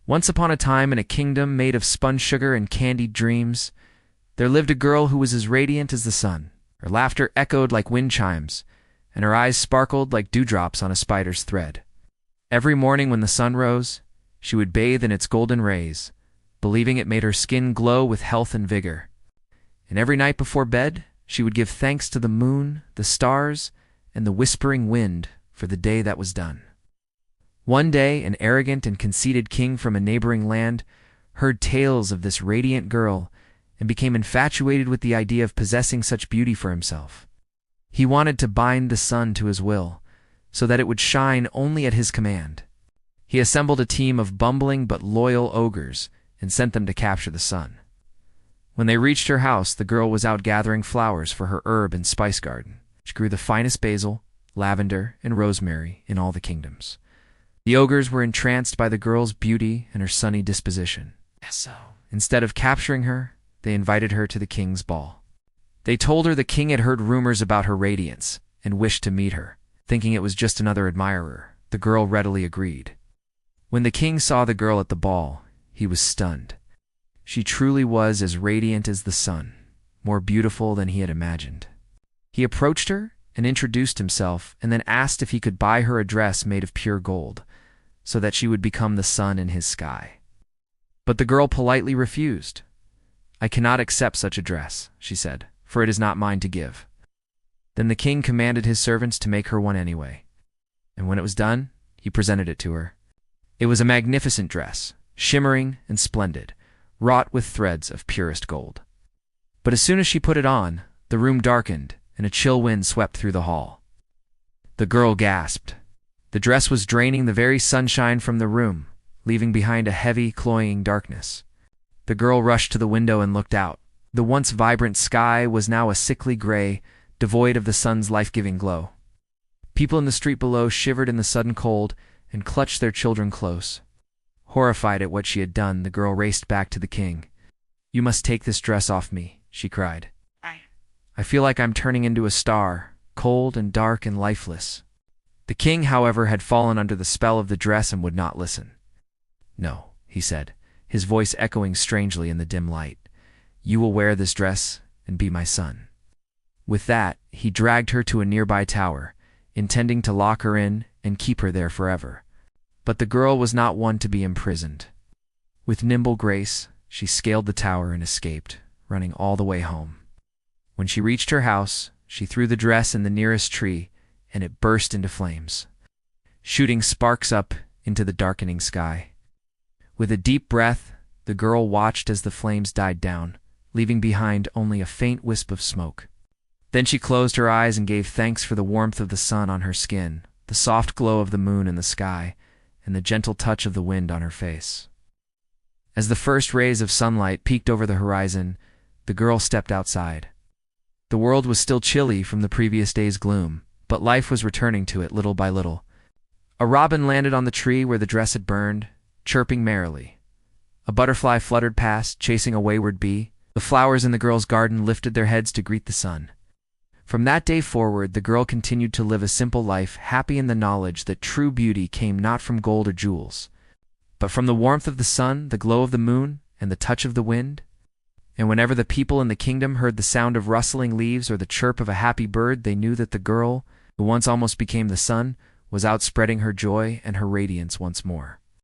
Once upon a time, in a kingdom made of spun sugar and candied dreams, there lived a girl who was as radiant as the sun. Her laughter echoed like wind chimes, and her eyes sparkled like dewdrops on a spider's thread. Every morning when the sun rose, she would bathe in its golden rays, believing it made her skin glow with health and vigor. And every night before bed, she would give thanks to the moon, the stars, and the whispering wind for the day that was done. One day, an arrogant and conceited king from a neighboring land heard tales of this radiant girl and became infatuated with the idea of possessing such beauty for himself. He wanted to bind the sun to his will, so that it would shine only at his command. He assembled a team of bumbling but loyal ogres and sent them to capture the sun. When they reached her house, the girl was out gathering flowers for her herb and spice garden. She grew the finest basil, lavender, and rosemary in all the kingdoms. The ogres were entranced by the girl's beauty and her sunny disposition. So, instead of capturing her, they invited her to the king's ball. They told her the king had heard rumors about her radiance and wished to meet her. Thinking it was just another admirer, the girl readily agreed. When the king saw the girl at the ball, he was stunned. She truly was as radiant as the sun, more beautiful than he had imagined. He approached her and introduced himself, and then asked if he could buy her a dress made of pure gold, so that she would become the sun in his sky. But the girl politely refused. "I cannot accept such a dress," she said, "for it is not mine to give." Then the king commanded his servants to make her one anyway. And when it was done, he presented it to her. It was a magnificent dress, shimmering and splendid, wrought with threads of purest gold. But as soon as she put it on, the room darkened, and a chill wind swept through the hall. The girl gasped. The dress was draining the very sunshine from the room, leaving behind a heavy, cloying darkness. The girl rushed to the window and looked out. The once vibrant sky was now a sickly gray, devoid of the sun's life-giving glow. People in the street below shivered in the sudden cold and clutched their children close. Horrified at what she had done, the girl raced back to the king. "You must take this dress off me," she cried. "I feel like I'm turning into a star, cold and dark and lifeless." The king, however, had fallen under the spell of the dress and would not listen. "No," he said, his voice echoing strangely in the dim light. "You will wear this dress and be my son." With that, he dragged her to a nearby tower, intending to lock her in and keep her there forever. But the girl was not one to be imprisoned. With nimble grace, she scaled the tower and escaped, running all the way home. When she reached her house, she threw the dress in the nearest tree, and it burst into flames, shooting sparks up into the darkening sky. With a deep breath, the girl watched as the flames died down, leaving behind only a faint wisp of smoke. Then she closed her eyes and gave thanks for the warmth of the sun on her skin, the soft glow of the moon in the sky, and the gentle touch of the wind on her face. As the first rays of sunlight peeked over the horizon, the girl stepped outside. The world was still chilly from the previous day's gloom, but life was returning to it little by little. A robin landed on the tree where the dress had burned, chirping merrily. A butterfly fluttered past, chasing a wayward bee. The flowers in the girl's garden lifted their heads to greet the sun. From that day forward, the girl continued to live a simple life, happy in the knowledge that true beauty came not from gold or jewels, but from the warmth of the sun, the glow of the moon, and the touch of the wind. And whenever the people in the kingdom heard the sound of rustling leaves or the chirp of a happy bird, they knew that the girl, who once almost became the sun, was out spreading her joy and her radiance once more.